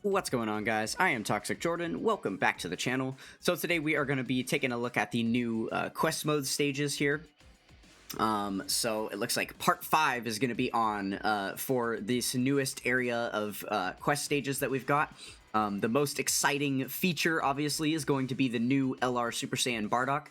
What's going on, guys? I am Toxic Jordan. Welcome back to the channel. So today we are going to be taking a look at the new quest mode stages here. So it looks like part 5 is going to be on for this newest area of quest stages that we've got. The most exciting feature, obviously, is going to be the new LR Super Saiyan Bardock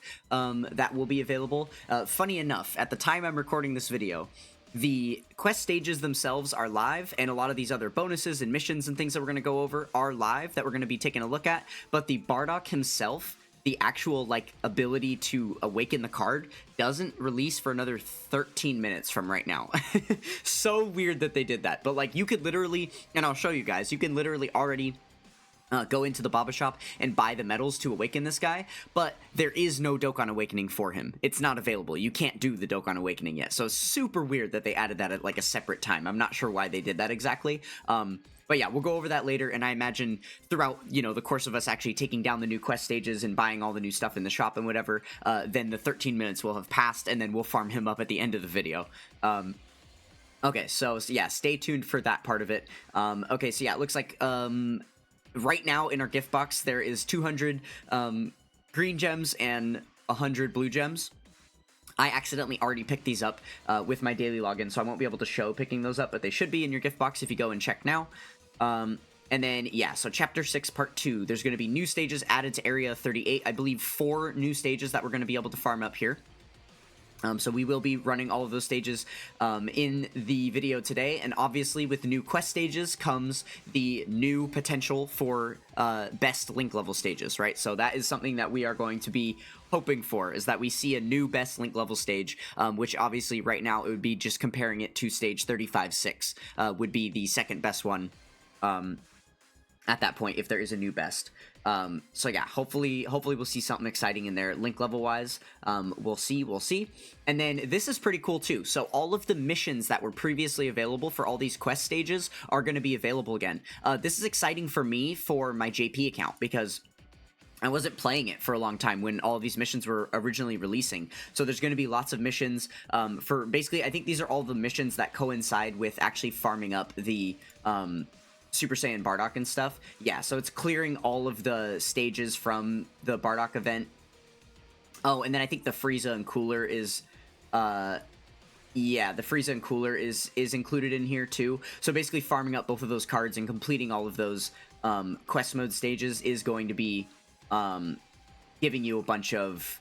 that will be available. Funny enough, at the time I'm recording this video, the quest stages themselves are live, and a lot of these other bonuses and missions and things that we're going to go over are live that we're going to be taking a look at, but the Bardock himself, the actual, ability to awaken the card, doesn't release for another 13 minutes from right now. So weird that they did that, but, you could literally, and I'll show you guys, you can literally already go into the Baba shop and buy the medals to awaken this guy, but there is no Dokkan Awakening for him. It's not available. You can't do the Dokkan Awakening yet, so it's super weird that they added that at, a separate time. I'm not sure why they did that exactly, but yeah, we'll go over that later, and I imagine throughout, the course of us actually taking down the new quest stages and buying all the new stuff in the shop and whatever, then the 13 minutes will have passed, and then we'll farm him up at the end of the video. Okay, so yeah, stay tuned for that part of it. Okay, so yeah, it looks like, right now in our gift box, there is 200 green gems and 100 blue gems. I accidentally already picked these up with my daily login, so I won't be able to show picking those up, but they should be in your gift box if you go and check now. And then, yeah, so Chapter 6, Part 2, there's going to be new stages added to Area 38. I believe 4 new stages that we're going to be able to farm up here. So we will be running all of those stages in the video today, and obviously with the new quest stages comes the new potential for best link level stages, right? So that is something that we are going to be hoping for, is that we see a new best link level stage, which obviously right now it would be just comparing it to stage 35-6 would be the second best one at that point if there is a new best. So yeah, hopefully we'll see something exciting in there link level wise. We'll see. And then this is pretty cool too. So all of the missions that were previously available for all these quest stages are going to be available again. This is exciting for me for my JP account because I wasn't playing it for a long time when all of these missions were originally releasing. So there's going to be lots of missions for basically, I think these are all the missions that coincide with actually farming up the Super Saiyan Bardock and stuff. Yeah, so it's clearing all of the stages from the Bardock event. Oh, and then I think the Frieza and Cooler is yeah, the Frieza and Cooler is included in here too. So basically farming up both of those cards and completing all of those quest mode stages is going to be giving you a bunch of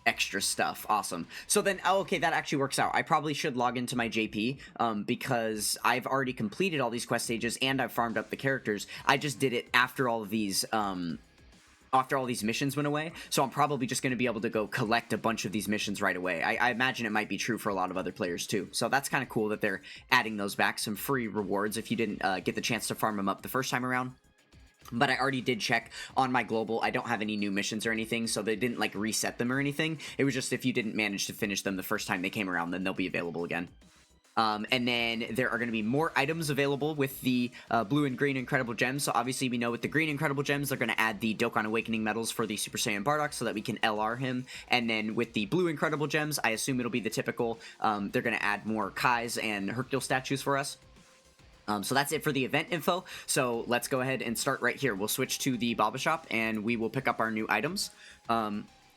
extra stuff. Awesome. So then, oh, okay, that actually works out. I probably should log into my JP because I've already completed all these quest stages and I've farmed up the characters. I just did it after all of these missions went away, so I'm probably just going to be able to go collect a bunch of these missions right away. I imagine it might be true for a lot of other players too, so that's kind of cool that they're adding those back, some free rewards if you didn't get the chance to farm them up the first time around. But I already did check on my global. I don't have any new missions or anything, so they didn't reset them or anything. It was just if you didn't manage to finish them the first time they came around, then they'll be available again. And then there are going to be more items available with the blue and green Incredible Gems. So obviously we know with the green Incredible Gems, they're going to add the Dokkan Awakening medals for the Super Saiyan Bardock so that we can LR him. And then with the blue Incredible Gems, I assume it'll be the typical, they're going to add more Kais and Hercule statues for us. So that's it for the event info. So let's go ahead and start right here. We'll switch to the Baba shop and we will pick up our new items.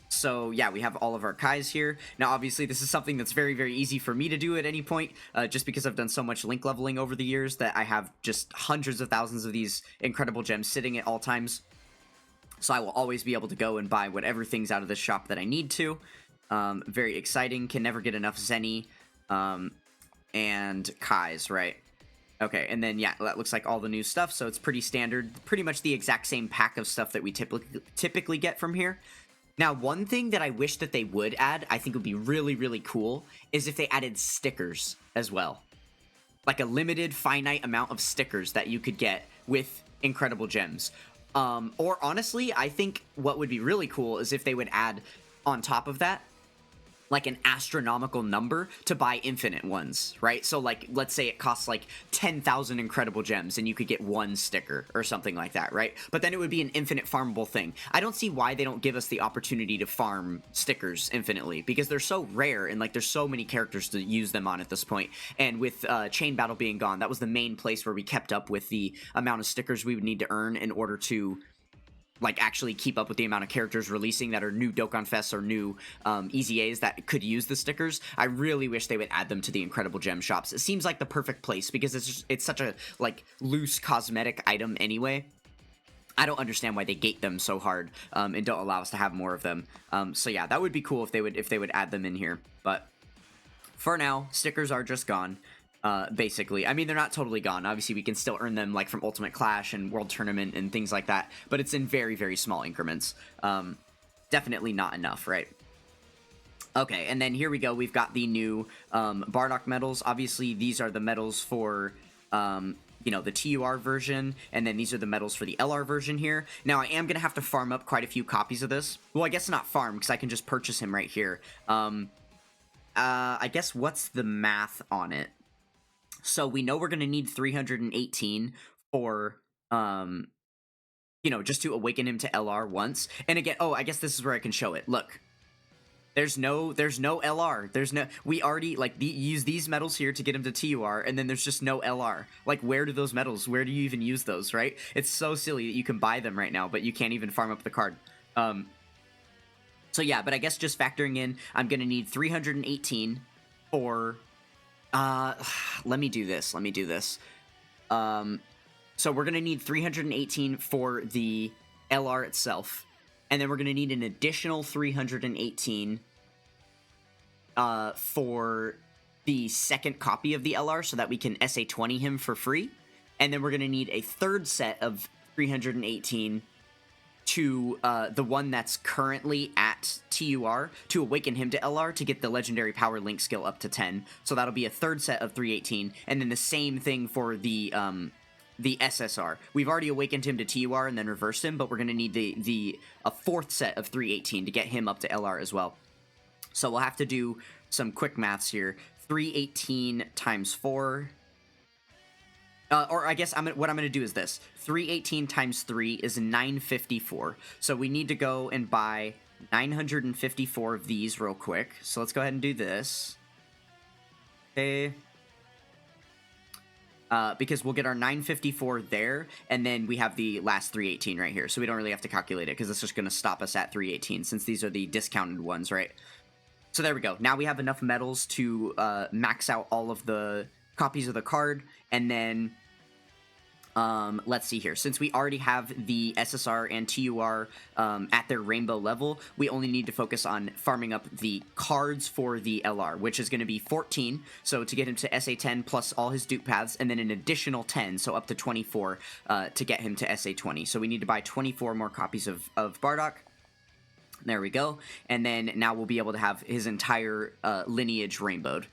So yeah, we have all of our Kais here. Now obviously this is something that's very, very easy for me to do at any point, just because I've done so much link leveling over the years that I have just hundreds of thousands of these incredible gems sitting at all times. So I will always be able to go and buy whatever things out of this shop that I need to. Very exciting, can never get enough Zenny and Kais, right? Okay, and then, yeah, that looks like all the new stuff, so it's pretty standard, pretty much the exact same pack of stuff that we typically get from here. Now, one thing that I wish that they would add, I think would be really, really cool, is if they added stickers as well. Like a limited, finite amount of stickers that you could get with Incredible Gems. Or honestly, I think what would be really cool is if they would add, on top of that, like an astronomical number to buy infinite ones, right? So like, let's say it costs like 10,000 incredible gems and you could get one sticker or something like that, right? But then it would be an infinite farmable thing. I don't see why they don't give us the opportunity to farm stickers infinitely, because they're so rare and like there's so many characters to use them on at this point. And with Chain Battle being gone, that was the main place where we kept up with the amount of stickers we would need to earn in order to like actually keep up with the amount of characters releasing that are new Dokkan Fests or new EZAs that could use the stickers. I really wish they would add them to the Incredible Gem shops. It seems like the perfect place because it's such a like loose cosmetic item anyway. I don't understand why they gate them so hard and don't allow us to have more of them. So yeah, that would be cool if they would add them in here. But for now, stickers are just gone. Basically. I mean, they're not totally gone. Obviously, we can still earn them, like, from Ultimate Clash and World Tournament and things like that, but it's in very, very small increments. Definitely not enough, right? Okay, and then here we go. We've got the new BARDOCK medals. Obviously, these are the medals for, you know, the TUR version, and then these are the medals for the LR version here. Now, I am going to have to farm up quite a few copies of this. Well, I guess not farm, because I can just purchase him right here. I guess what's the math on it? So we know we're going to need 318 for, you know, just to awaken him to LR once. And again, oh, I guess this is where I can show it. Look, there's no LR. We already, like, use these medals here to get him to TUR, and then there's just no LR. Like, where do those medals, where do you even use those, right? It's so silly that you can buy them right now, but you can't even farm up the card. So yeah, but I guess just factoring in, I'm going to need 318 for... let me do this. So we're going to need 318 for the LR itself. And then we're going to need an additional 318 for the second copy of the LR so that we can SA20 him for free. And then we're going to need a third set of 318 to the one that's currently at TUR to awaken him to LR to get the legendary power link skill up to 10. So that'll be a third set of 318, and then the same thing for the SSR. We've already awakened him to TUR and then reversed him, but we're going to need a fourth set of 318 to get him up to LR as well. So we'll have to do some quick maths here. 318 times 4... or I guess what I'm going to do is this. 318 times 3 is 954. So we need to go and buy 954 of these real quick. So let's go ahead and do this. Okay. Because we'll get our 954 there, and then we have the last 318 right here. So we don't really have to calculate it, because it's just going to stop us at 318, since these are the discounted ones, right? So there we go. Now we have enough medals to max out all of the copies of the card, and then let's see here. Since we already have the SSR and TUR at their rainbow level, we only need to focus on farming up the cards for the LR, which is going to be 14, so to get him to SA10 plus all his dupe paths, and then an additional 10, so up to 24 to get him to SA20. So we need to buy 24 more copies of BARDOCK. There we go. And then now we'll be able to have his entire lineage rainbowed.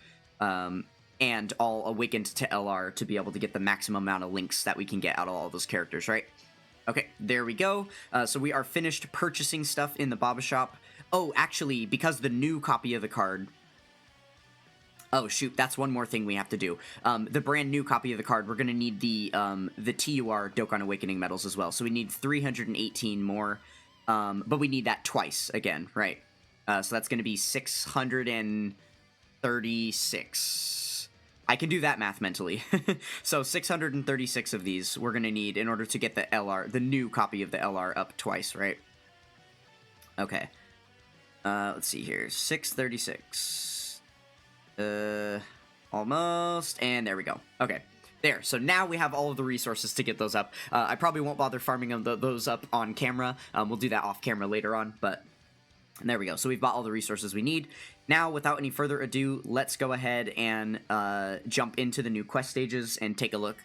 And all awakened to LR to be able to get the maximum amount of links that we can get out of all those characters, right? Okay, there we go. So we are finished purchasing stuff in the Baba Shop. Oh, actually, because the new copy of the card... Oh, shoot, that's one more thing we have to do. The brand new copy of the card, we're going to need the TUR Dokkan Awakening medals as well. So we need 318 more, but we need that twice again, right? So that's going to be 636. I can do that math mentally. So 636 of these we're going to need in order to get the LR, the new copy of the LR up twice, right? Okay. Let's see here. 636. Almost. And there we go. Okay. There. So now we have all of the resources to get those up. I probably won't bother farming those up on camera. We'll do that off camera later on, but... And there we go. So we've bought all the resources we need. Now, without any further ado, let's go ahead and jump into the new quest stages and take a look.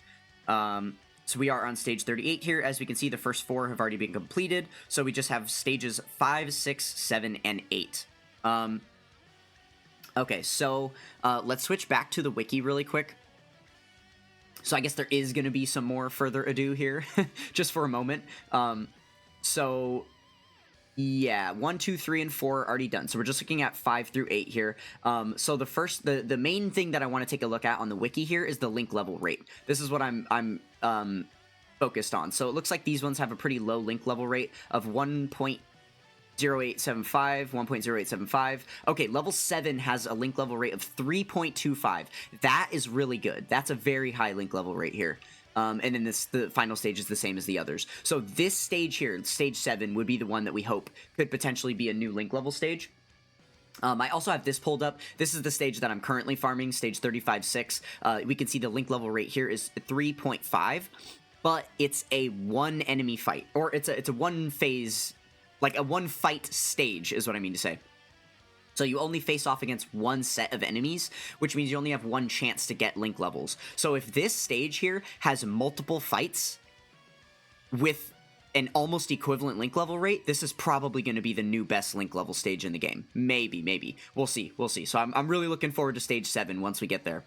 So we are on stage 38 here. As we can see, the first 4 have already been completed. So we just have stages 5, 6, 7, and 8. Okay, so let's switch back to the wiki really quick. So I guess there is going to be some more further ado here, just for a moment. So... Yeah, 1, 2, 3, and 4 are already done. So we're just looking at 5 through 8 here. So the main thing that I want to take a look at on the wiki here is the link level rate. This is what I'm focused on. So it looks like these ones have a pretty low link level rate of 1.0875, 1.0875. Okay, level 7 has a link level rate of 3.25. That is really good. That's a very high link level rate here. And then the final stage is the same as the others. So this stage here, stage 7, would be the one that we hope could potentially be a new link level stage. I also have this pulled up. This is the stage that I'm currently farming, stage 35-6. We can see the link level rate here is 3.5, but it's a one enemy fight, or it's a one phase, like a one fight stage is what I mean to say. So you only face off against one set of enemies, which means you only have one chance to get link levels. So if this stage here has multiple fights with an almost equivalent link level rate, this is probably going to be the new best link level stage in the game. Maybe. We'll see. So I'm really looking forward to stage 7 once we get there.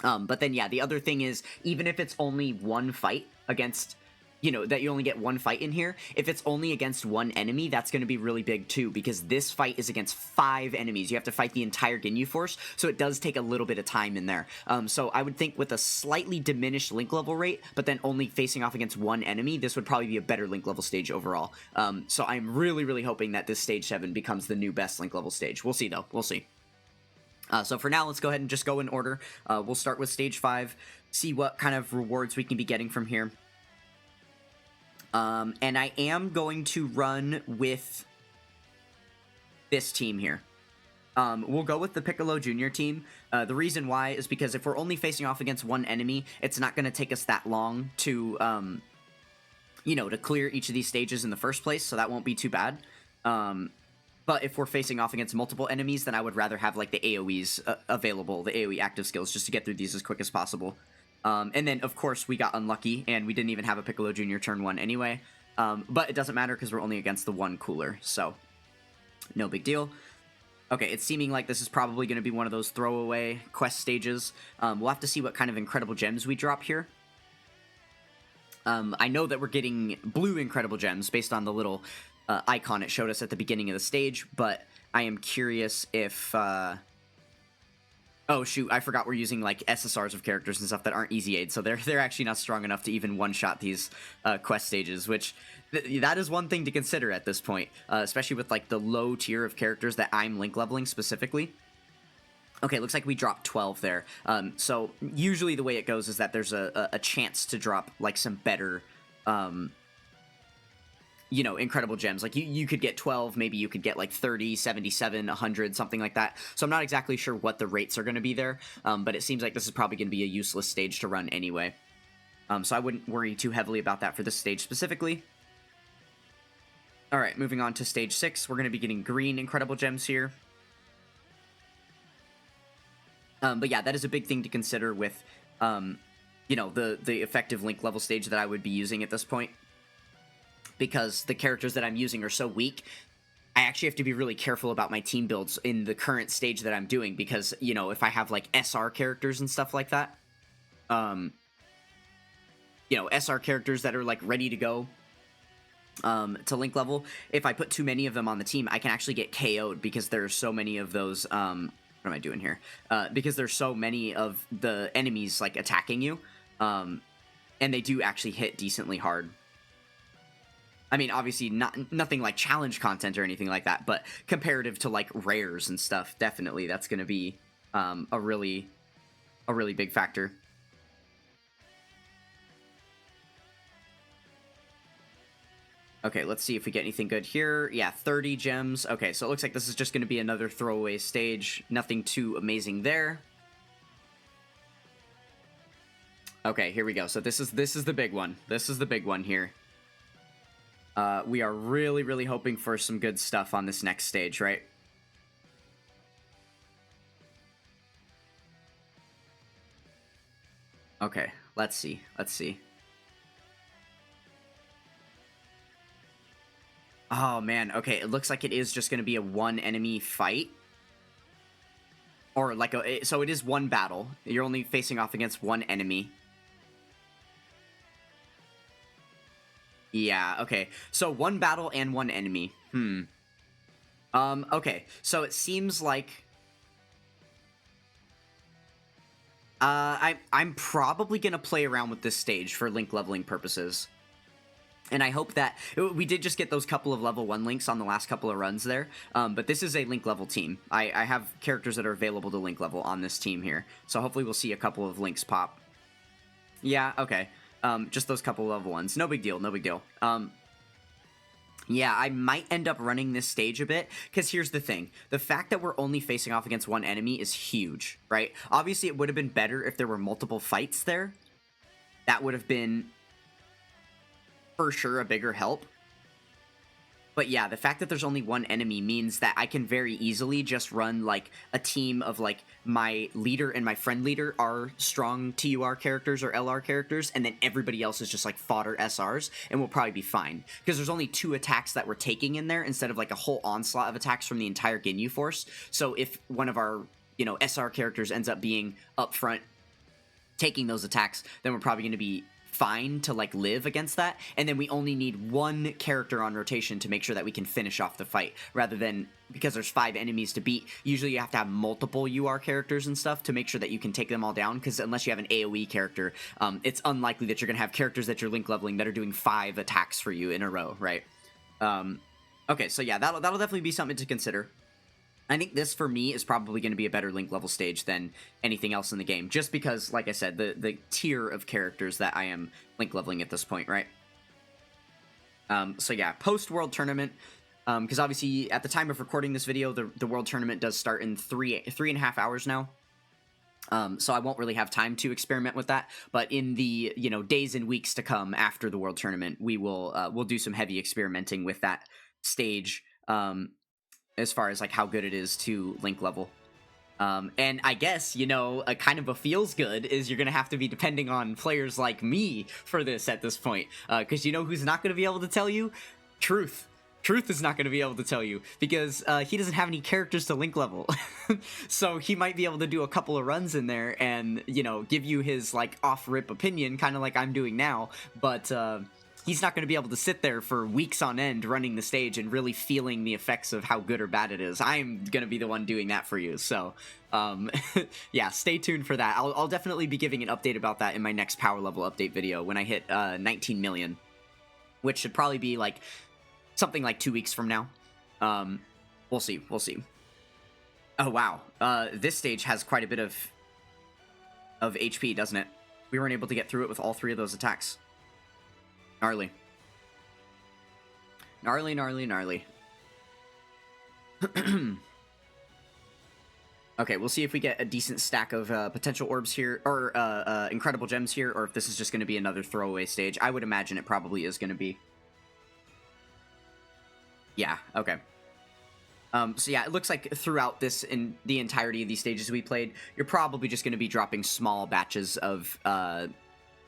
But then, yeah, the other thing is, even if it's only one fight against... you know, that you only get one fight in here. If it's only against one enemy, that's going to be really big too, because this fight is against 5 enemies. You have to fight the entire Ginyu Force, so it does take a little bit of time in there. So I would think with a slightly diminished link level rate, but then only facing off against one enemy, this would probably be a better link level stage overall. So I'm really hoping that this stage 7 becomes the new best link level stage. We'll see though, we'll see. So for now, let's go ahead and just go in order. We'll start with stage 5, see what kind of rewards we can be getting from here. And I am going to run with this team here. We'll go with the Piccolo Jr. team. The reason why is because if we're only facing off against one enemy, it's not going to take us that long to, you know, to clear each of these stages in the first place, so that won't be too bad. But if we're facing off against multiple enemies, then I would rather have, like, the AoEs available, the AoE active skills, just to get through these as quick as possible. And then, of course, we got unlucky, and we didn't even have a Piccolo Jr. turn 1 anyway. But it doesn't matter, because we're only against the one cooler, so no big deal. Okay, it's seeming like this is probably going to be one of those throwaway quest stages. We'll have to see what kind of incredible gems we drop here. I know that we're getting blue incredible gems based on the little icon it showed us at the beginning of the stage, but I am curious if... Oh shoot, I forgot we're using like SSRs of characters and stuff that aren't easy aid, so they're actually not strong enough to even one-shot these quest stages, which that is one thing to consider at this point, especially with like the low tier of characters that I'm link leveling specifically. Okay, looks like we dropped 12 there. So usually the way it goes is that there's a chance to drop like some better you know, incredible gems. Like, you could get 12, maybe you could get, like, 30, 77, 100, something like that. So I'm not exactly sure what the rates are going to be there, but it seems like this is probably going to be a useless stage to run anyway. So I wouldn't worry too heavily about that for this stage specifically. Alright, moving on to stage 6. We're going to be getting green incredible gems here. But yeah, that is a big thing to consider with, you know, the effective link level stage that I would be using at this point. Because the characters that I'm using are so weak, I actually have to be really careful about my team builds in the current stage that I'm doing, because, you know, if I have, like, SR characters and stuff like that, you know, SR characters that are, like, ready to go to link level, if I put too many of them on the team, I can actually get KO'd, because there are so many of those, what am I doing here? Because there's so many of the enemies, like, attacking you, and they do actually hit decently hard. I mean, obviously, nothing like challenge content or anything like that, but comparative to, like, rares and stuff, definitely that's going to be a really big factor. Okay, let's see if we get anything good here. Yeah, 30 gems. Okay, so it looks like this is just going to be another throwaway stage. Nothing too amazing there. Okay, here we go. So this is the big one. This is the big one here. We are really hoping for some good stuff on this next stage, right? Okay, let's see. Oh, man. Okay, it looks like it is just going to be a one enemy fight. Or like so it is one battle. You're only facing off against one enemy. Yeah, okay. So 1 battle and 1 enemy. Okay. So it seems like I'm probably gonna play around with this stage for link leveling purposes. And I hope that we did just get those couple of level 1 links on the last couple of runs there. But this is a link level team. I have characters that are available to link level on this team here. So hopefully we'll see a couple of links pop. Yeah, okay. Just those couple level 1s. No big deal, no big deal. Yeah, I might end up running this stage a bit, because here's the thing. The fact that we're only facing off against 1 enemy is huge, right? Obviously, it would have been better if there were multiple fights there. That would have been, for sure, a bigger help. But yeah, the fact that there's only 1 enemy means that I can very easily just run, like, a team of, like, my leader and my friend leader are strong TUR characters or LR characters, and then everybody else is just, like, fodder SRs, and we'll probably be fine. Because there's only 2 attacks that we're taking in there, instead of, like, a whole onslaught of attacks from the entire Ginyu Force. So if one of our, you know, SR characters ends up being up front taking those attacks, then we're probably going to be fine to, like, live against that, and then we only need 1 character on rotation to make sure that we can finish off the fight, rather than, because there's 5 enemies to beat, usually you have to have multiple UR characters and stuff to make sure that you can take them all down, because unless you have an AoE character, it's unlikely that you're going to have characters that you're link leveling that are doing 5 attacks for you in a row, right? Okay, so yeah, that'll definitely be something to consider. I think this, for me, is probably going to be a better link level stage than anything else in the game, just because, like I said, the tier of characters that I am link leveling at this point, right? So yeah, post-World Tournament, because obviously, at the time of recording this video, the World Tournament does start in 3.5 hours now. So I won't really have time to experiment with that, but in the, you know, days and weeks to come after the World Tournament, we'll do some heavy experimenting with that stage, as far as, like, how good it is to link level. And I guess, you know, a kind of a feels good is you're going to have to be depending on players like me for this at this point. Because you know who's not going to be able to tell you? Truth. Truth is not going to be able to tell you, because he doesn't have any characters to link level. So he might be able to do a couple of runs in there and, you know, give you his, like, off-rip opinion, kind of like I'm doing now, but he's not going to be able to sit there for weeks on end running the stage and really feeling the effects of how good or bad it is. I'm going to be the one doing that for you. So, yeah, stay tuned for that. I'll definitely be giving an update about that in my next power level update video when I hit 19 million, which should probably be, like, something like 2 weeks from now. We'll see. We'll see. Oh, wow. This stage has quite a bit of HP, doesn't it? We weren't able to get through it with all 3 of those attacks. Gnarly. Gnarly, gnarly, gnarly. Okay, we'll see if we get a decent stack of potential orbs here, or incredible gems here, or if this is just going to be another throwaway stage. I would imagine it probably is going to be. Yeah, okay. So yeah, it looks like throughout this, in the entirety of these stages we played, you're probably just going to be dropping small batches of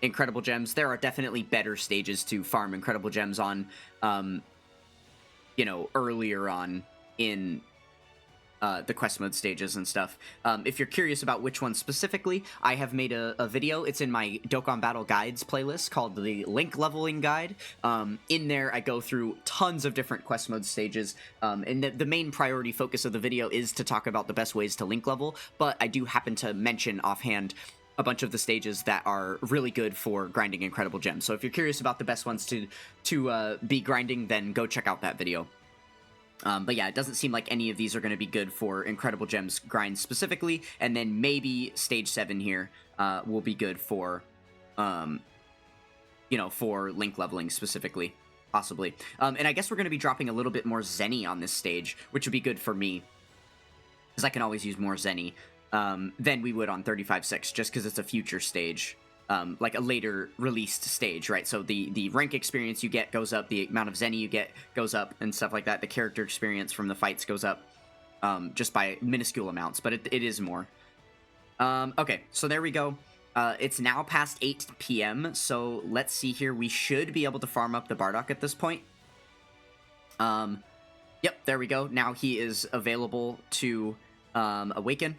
incredible gems. There are definitely better stages to farm incredible gems on, you know, earlier on in the quest mode stages and stuff. If you're curious about which one specifically, I have made a video. It's in my Dokkan Battle Guides playlist called the Link Leveling Guide. In there, I go through tons of different quest mode stages, and the main priority focus of the video is to talk about the best ways to link level, but I do happen to mention offhand a bunch of the stages that are really good for grinding incredible gems. So if you're curious about the best ones to be grinding, then go check out that video. But yeah, it doesn't seem like any of these are going to be good for incredible gems grind specifically, and then maybe stage 7 here will be good for, you know, for link leveling specifically, possibly. And I guess we're going to be dropping a little bit more Zenny on this stage, which would be good for me, because I can always use more Zenny than we would on 35.6, just because it's a future stage. Like a later released stage, right? So the rank experience you get goes up, the amount of Zenny you get goes up, and stuff like that. The character experience from the fights goes up just by minuscule amounts, but it is more. Okay, so there we go. It's now past 8 p.m., so let's see here. We should be able to farm up the Bardock at this point. Yep, there we go. Now he is available to awaken.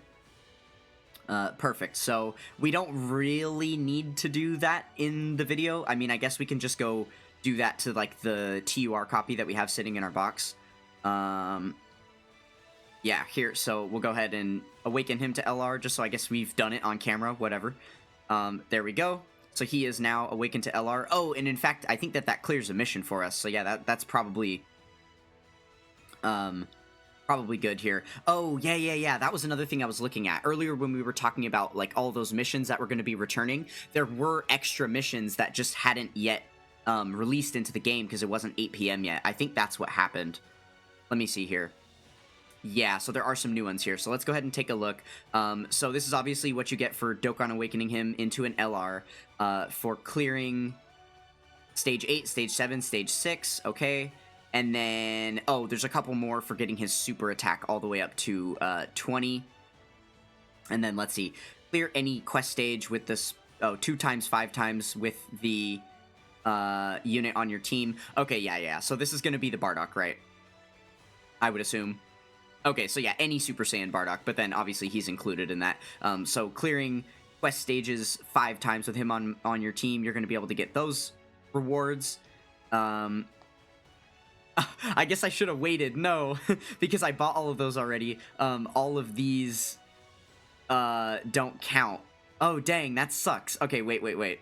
Perfect. So we don't really need to do that in the video. I mean, I guess we can just go do that to like the TUR copy that we have sitting in our box. Yeah, here. So we'll go ahead and awaken him to LR, just so I guess we've done it on camera, whatever. There we go. So he is now awakened to LR. Oh, and in fact, I think that clears a mission for us. So yeah, that's probably probably good here. Oh, yeah. That was another thing I was looking at. Earlier when we were talking about, like, all those missions that were going to be returning, there were extra missions that just hadn't yet released into the game because it wasn't 8 p.m. yet. I think that's what happened. Let me see here. Yeah, so there are some new ones here. So let's go ahead and take a look. So this is obviously what you get for Dokkan awakening him into an LR for clearing Stage 8, Stage 7, Stage 6, okay? And then, oh, there's a couple more for getting his super attack all the way up to 20. And then, let's see, clear any quest stage with this, 2 times, 5 times with the unit on your team. Okay, yeah. So this is going to be the Bardock, right? I would assume. Okay, so yeah, any Super Saiyan Bardock, but then obviously he's included in that. So clearing quest stages 5 times with him on your team, you're going to be able to get those rewards. I guess I should have waited. No, because I bought all of those already. All of these don't count. Oh, dang, that sucks. Okay, wait.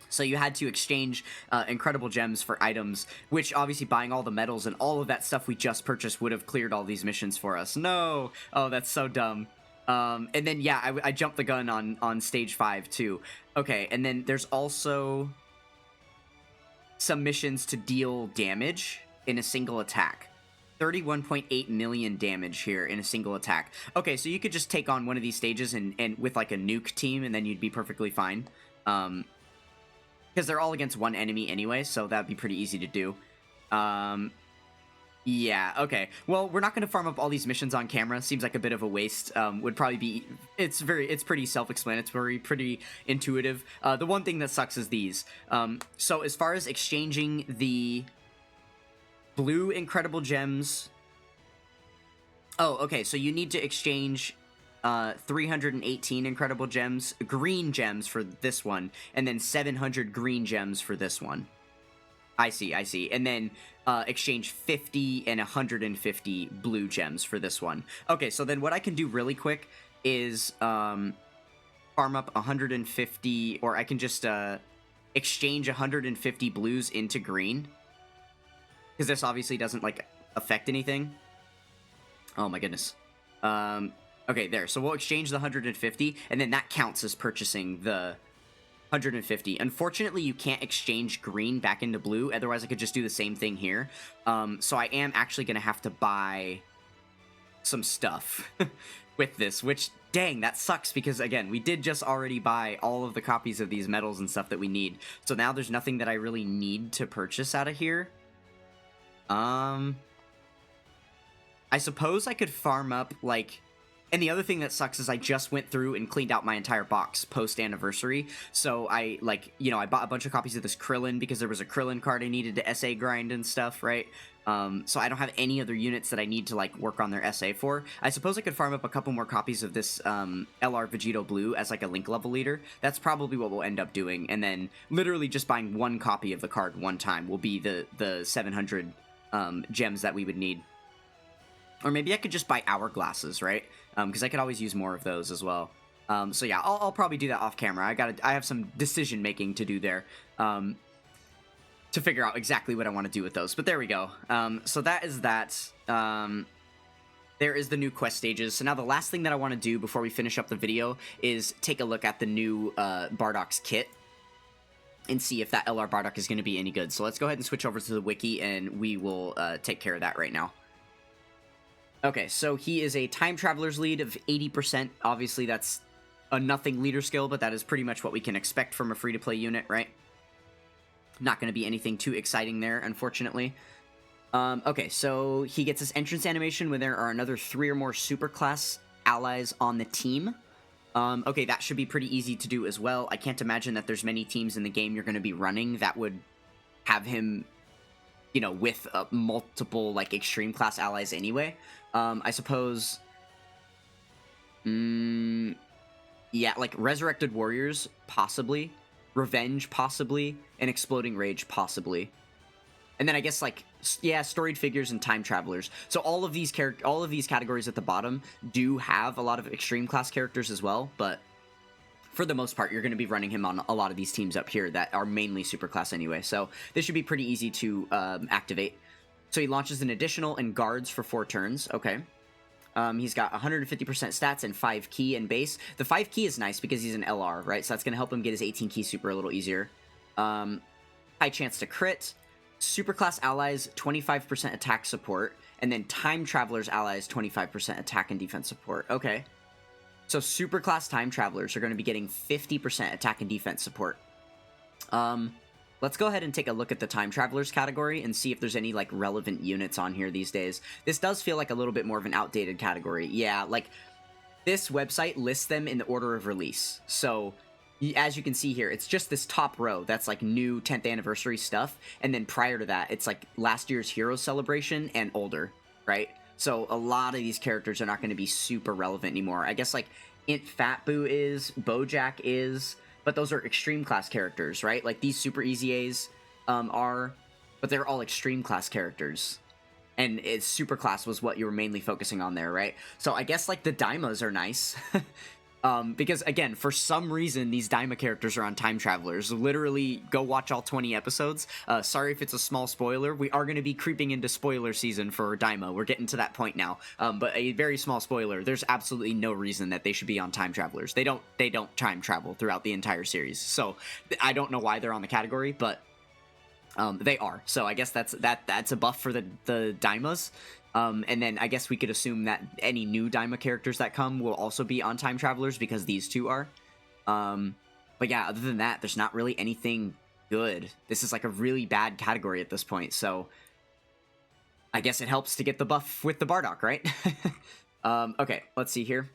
So you had to exchange incredible gems for items, which obviously buying all the medals and all of that stuff we just purchased would have cleared all these missions for us. No! Oh, that's so dumb. And then, yeah, I jumped the gun on stage 5, too. Okay, and then there's also some missions to deal damage in a single attack. 31.8 million damage here in a single attack. Okay, so you could just take on one of these stages and with like a nuke team, and then you'd be perfectly fine. Because they're all against one enemy anyway, so that'd be pretty easy to do. Yeah, okay. Well, we're not going to farm up all these missions on camera. Seems like a bit of a waste. Would probably be... It's pretty self-explanatory, pretty intuitive. The one thing that sucks is these. So as far as exchanging the blue incredible gems... Oh, okay, so you need to exchange 318 incredible gems, green gems for this one, and then 700 green gems for this one. I see. And then exchange 50 and 150 blue gems for this one. Okay, so then what I can do really quick is farm up 150, or I can just exchange 150 blues into green. Because this obviously doesn't, like, affect anything. Oh my goodness. Okay, there. So we'll exchange the 150, and then that counts as purchasing the 150. Unfortunately, you can't exchange green back into blue. Otherwise, I could just do the same thing here. So I am actually going to have to buy some stuff with this, which, dang, that sucks because, again, we did just already buy all of the copies of these medals and stuff that we need. So now there's nothing that I really need to purchase out of here. I suppose I could farm up, like... And the other thing that sucks is I just went through and cleaned out my entire box post-anniversary. So I, like, you know, I bought a bunch of copies of this Krillin because there was a Krillin card I needed to SA grind and stuff, right? So I don't have any other units that I need to, like, work on their SA for. I suppose I could farm up a couple more copies of this LR Vegito Blue as, like, a link level leader. That's probably what we'll end up doing. And then literally just buying one copy of the card one time will be the 700 gems that we would need. Or maybe I could just buy hourglasses, right? Because I could always use more of those as well. So yeah, I'll probably do that off camera. I have some decision making to do there to figure out exactly what I want to do with those. But there we go. So that is that. There is the new quest stages. So now the last thing that I want to do before we finish up the video is take a look at the new Bardock's kit and see if that LR Bardock is going to be any good. So let's go ahead and switch over to the wiki, and we will take care of that right now. Okay, so he is a time traveler's lead of 80%. Obviously, that's a nothing leader skill, but that is pretty much what we can expect from a free-to-play unit, right? Not going to be anything too exciting there, unfortunately. Okay, so he gets his entrance animation when there are another 3 or more superclass allies on the team. Okay, that should be pretty easy to do as well. I can't imagine that there's many teams in the game you're going to be running that would have him, you know, with multiple, like, extreme class allies anyway. I suppose... Yeah, like Resurrected Warriors, possibly. Revenge, possibly. And Exploding Rage, possibly. And then I guess, like, yeah, Storied Figures and Time Travelers. So all of these categories at the bottom do have a lot of extreme class characters as well, but for the most part, you're going to be running him on a lot of these teams up here that are mainly superclass anyway. So this should be pretty easy to activate. So he launches an additional and guards for 4 turns. Okay. He's got 150% stats and 5 key and base. The 5 key is nice because he's an LR, right? So that's going to help him get his 18 key super a little easier. High chance to crit. Superclass allies, 25% attack support. And then Time Travelers allies, 25% attack and defense support. Okay. So Superclass Time Travelers are going to be getting 50% attack and defense support. Let's go ahead and take a look at the Time Travelers category and see if there's any, like, relevant units on here these days. This does feel like a little bit more of an outdated category. Yeah, like, this website lists them in the order of release. So, as you can see here, it's just this top row that's, like, new 10th anniversary stuff. And then prior to that, it's, like, last year's Heroes Celebration and older, right? So, a lot of these characters are not going to be super relevant anymore. I guess, like, Int Fatboo is, Bojack is... But those are extreme class characters, right? Like, these Super Easy A's are... But they're all extreme class characters. And super class was what you were mainly focusing on there, right? So I guess, like, the Daimas are nice. Because, again, for some reason, these Daima characters are on Time Travelers. Literally, go watch all 20 episodes. Sorry if it's a small spoiler. We are going to be creeping into spoiler season for Daima. We're getting to that point now. But a very small spoiler. There's absolutely no reason that they should be on Time Travelers. They don't time travel throughout the entire series. So, I don't know why they're on the category, but they are. So, I guess that's a buff for the Daimas. And then I guess we could assume that any new Daima characters that come will also be on Time Travelers because these two are. But yeah, other than that, there's not really anything good. This is like a really bad category at this point, so I guess it helps to get the buff with the Bardock, right? Okay, let's see here.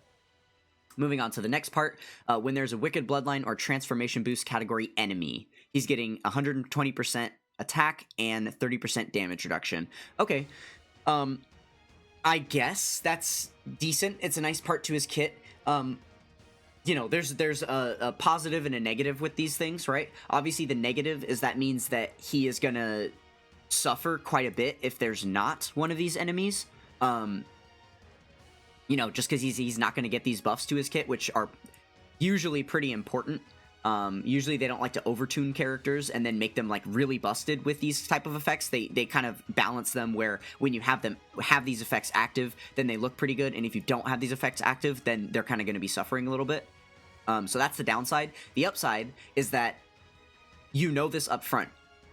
Moving on to the next part, when there's a Wicked Bloodline or Transformation Boost category enemy, he's getting 120% attack and 30% damage reduction. Okay. I guess that's decent. It's a nice part to his kit. You know, there's a positive and a negative with these things, right? Obviously, the negative is that means that he is gonna suffer quite a bit if there's not one of these enemies. You know, just because he's not gonna get these buffs to his kit, which are usually pretty important. Usually they don't like to overtune characters and then make them, like, really busted with these type of effects. They kind of balance them where when you have these effects active, then they look pretty good, and if you don't have these effects active, then they're kind of going to be suffering a little bit. So that's the downside. The upside is that you know this up front.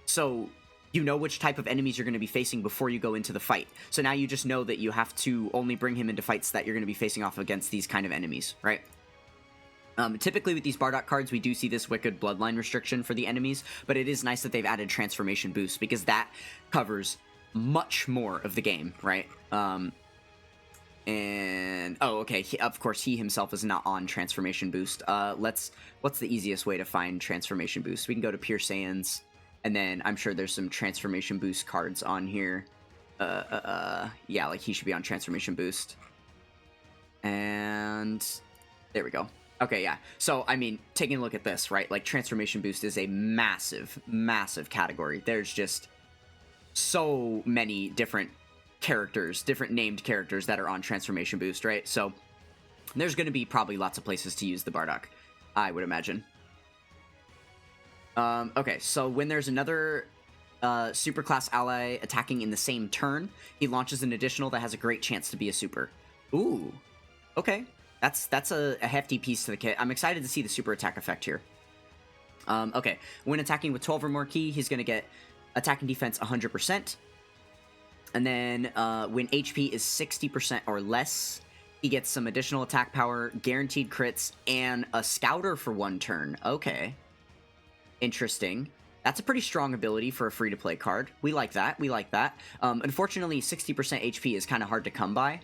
So you know which type of enemies you're going to be facing before you go into the fight. So now you just know that you have to only bring him into fights that you're going to be facing off against these kind of enemies, right? Typically with these Bardock cards, we do see this Wicked Bloodline restriction for the enemies, but it is nice that they've added Transformation Boost, because that covers much more of the game, right? And... Oh, okay, of course, he himself is not on Transformation Boost. What's the easiest way to find Transformation Boost? We can go to Pure Saiyans, and then I'm sure there's some Transformation Boost cards on here. Yeah, like, he should be on Transformation Boost. And... there we go. Okay, yeah. So, I mean, taking a look at this, right? Like, Transformation Boost is a massive, massive category. There's just so many different characters, different named characters that are on Transformation Boost, right? So, there's going to be probably lots of places to use the Bardock, I would imagine. Okay, so when there's another superclass ally attacking in the same turn, he launches an additional that has a great chance to be a super. Ooh, okay. That's a hefty piece to the kit. I'm excited to see the super attack effect here. Okay, when attacking with 12 or more ki, he's going to get attack and defense 100%. And then when HP is 60% or less, he gets some additional attack power, guaranteed crits, and a scouter for 1 turn. Okay. Interesting. That's a pretty strong ability for a free-to-play card. We like that. We like that. Unfortunately, 60% HP is kind of hard to come by.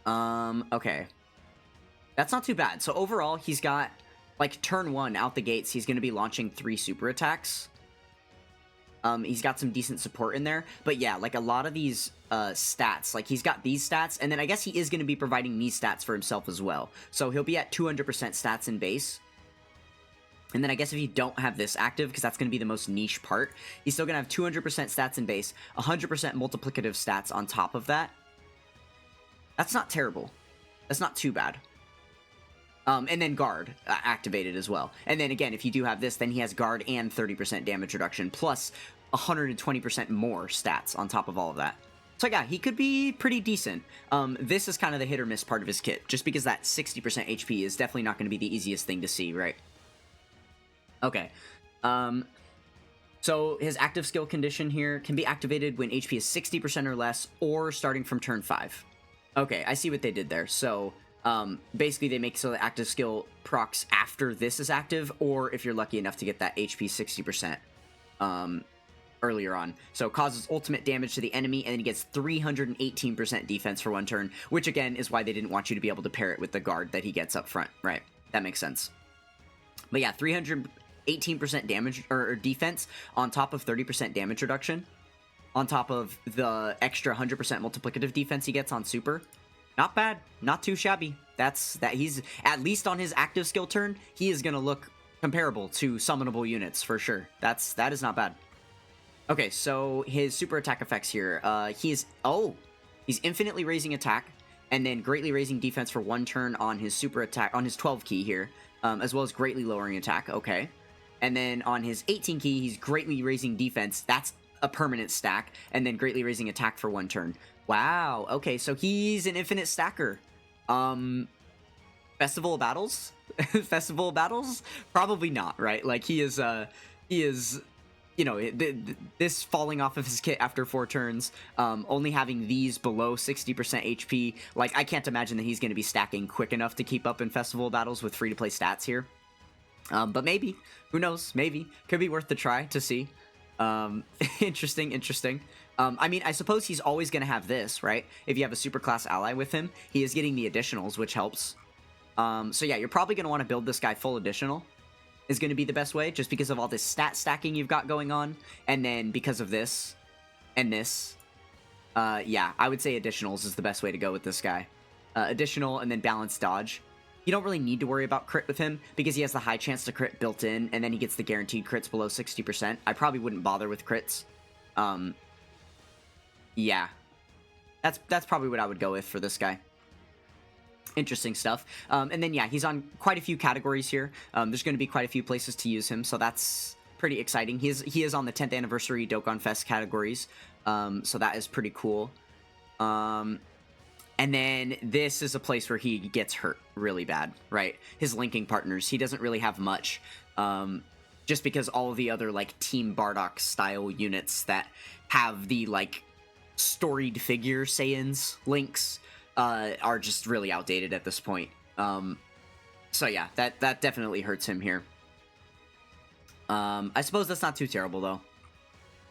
Okay. That's not too bad. So overall, he's got, like, turn 1 out the gates, he's going to be launching 3 super attacks. He's got some decent support in there, but yeah, like a lot of these stats, like he's got these stats, and then I guess he is going to be providing these stats for himself as well. So he'll be at 200% stats in base. And then I guess if you don't have this active, because that's going to be the most niche part, he's still going to have 200% stats in base, 100% multiplicative stats on top of that. That's not terrible. That's not too bad. And then guard activated as well. And then again, if you do have this, then he has guard and 30% damage reduction, plus 120% more stats on top of all of that. So yeah, he could be pretty decent. This is kind of the hit or miss part of his kit, just because that 60% HP is definitely not going to be the easiest thing to see, right? Okay, so his active skill condition here can be activated when HP is 60% or less, or starting from turn 5. Okay, I see what they did there. So, basically they make so the active skill procs after this is active, or if you're lucky enough to get that HP 60%, earlier on. So causes ultimate damage to the enemy, and then he gets 318% defense for 1 turn, which again is why they didn't want you to be able to pair it with the guard that he gets up front, right? That makes sense. But yeah, 318% damage or defense on top of 30% damage reduction, on top of the extra 100% multiplicative defense he gets on super. Not bad, not too shabby. He's at least on his active skill turn, he is gonna look comparable to summonable units for sure. That is not bad. Okay, so his super attack effects here. He's infinitely raising attack, and then greatly raising defense for 1 turn on his super attack, on his 12 key here, as well as greatly lowering attack. Okay. And then on his 18 key, he's greatly raising defense. That's a permanent stack, and then greatly raising attack for 1 turn. Wow. Okay, so he's an infinite stacker. Festival of Battles? Festival of Battles? Probably not, right? Like, he is, you know, this falling off of his kit after 4 turns, only having these below 60% HP, like, I can't imagine that he's going to be stacking quick enough to keep up in Festival of Battles with free-to-play stats here. But maybe. Who knows? Maybe. Could be worth the try to see. Interesting. I mean, I suppose he's always going to have this, right? If you have a superclass ally with him, he is getting the additionals, which helps. So yeah, you're probably going to want to build this guy full additional. Is going to be the best way, just because of all this stat stacking you've got going on, and then because of this, and this, yeah, I would say additionals is the best way to go with this guy. Additional, and then balanced dodge. You don't really need to worry about crit with him, because he has the high chance to crit built in, and then he gets the guaranteed crits below 60%. I probably wouldn't bother with crits. Yeah. That's probably what I would go with for this guy. Interesting stuff. And then, yeah, he's on quite a few categories here. There's going to be quite a few places to use him, so that's pretty exciting. He is on the 10th anniversary Dokkan Fest categories, so that is pretty cool. And then this is a place where he gets hurt really bad, right? His linking partners, he doesn't really have much, just because all of the other, like, Team Bardock style units that have the, like, storied figure Saiyans links, are just really outdated at this point. So yeah, that definitely hurts him here. I suppose that's not too terrible though.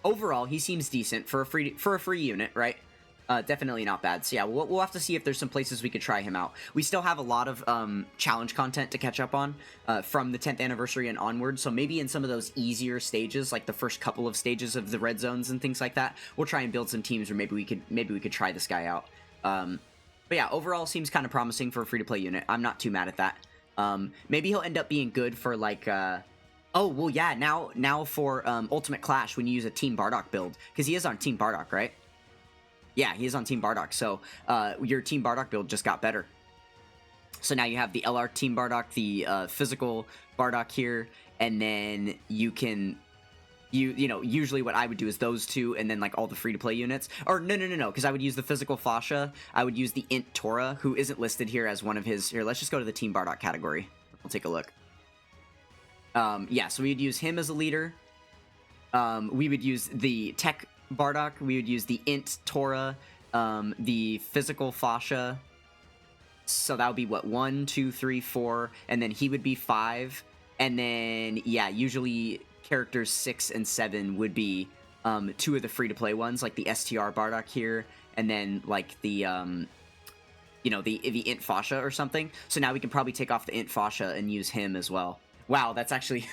Overall, he seems decent for a free unit, right? Definitely not bad. So yeah, we'll have to see if there's some places we could try him out. We still have a lot of challenge content to catch up on from the 10th anniversary and onward. So maybe in some of those easier stages, like the first couple of stages of the red zones and things like that, we'll try and build some teams where maybe we could try this guy out. But yeah, overall seems kind of promising for a free-to-play unit. I'm not too mad at that. Maybe he'll end up being good for, like, oh, well, yeah, now for Ultimate Clash when you use a Team Bardock build. Because he is on Team Bardock, right? Yeah, he is on Team Bardock. So your Team Bardock build just got better. So now you have the LR Team Bardock, the physical Bardock here, and then you can... You know, usually what I would do is those two, and then, like, all the free-to-play units. Or, no, because I would use the physical Fascia. I would use the Int Tora, who isn't listed here as one of his... Here, let's just go to the Team Bardock category. We'll take a look. Yeah, so we would use him as a leader. We would use the Tech Bardock. We would use the Int Tora, the physical Fascia. So that would be, what, 1, 2, 3, 4, and then he would be 5. And then, yeah, usually... characters 6 and 7 would be 2 of the free-to-play ones, like the STR Bardock here, and then, like, the, you know, the Int Fascia or something. So now we can probably take off the Int Fascia and use him as well. Wow, that's actually,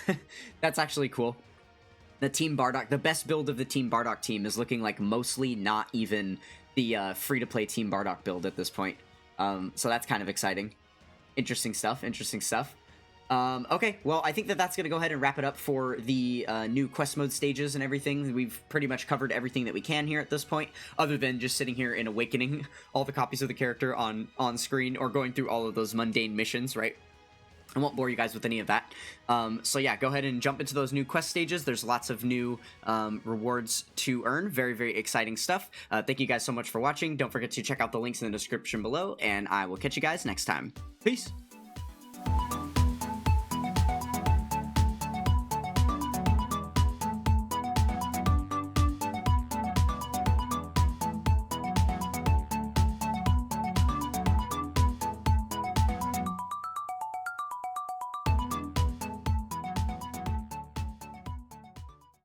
that's actually cool. the Team Bardock, the best build of the Team Bardock team is looking like mostly not even the free-to-play Team Bardock build at this point. So that's kind of exciting. Interesting stuff, interesting stuff. Okay, well, I think that that's going to go ahead and wrap it up for the new quest mode stages and everything. We've pretty much covered everything that we can here at this point, other than just sitting here and awakening all the copies of the character on screen, or going through all of those mundane missions, right? I won't bore you guys with any of that. So yeah, go ahead and jump into those new quest stages. There's lots of new rewards to earn. Very, very exciting stuff. Thank you guys so much for watching. Don't forget to check out the links in the description below, and I will catch you guys next time. Peace!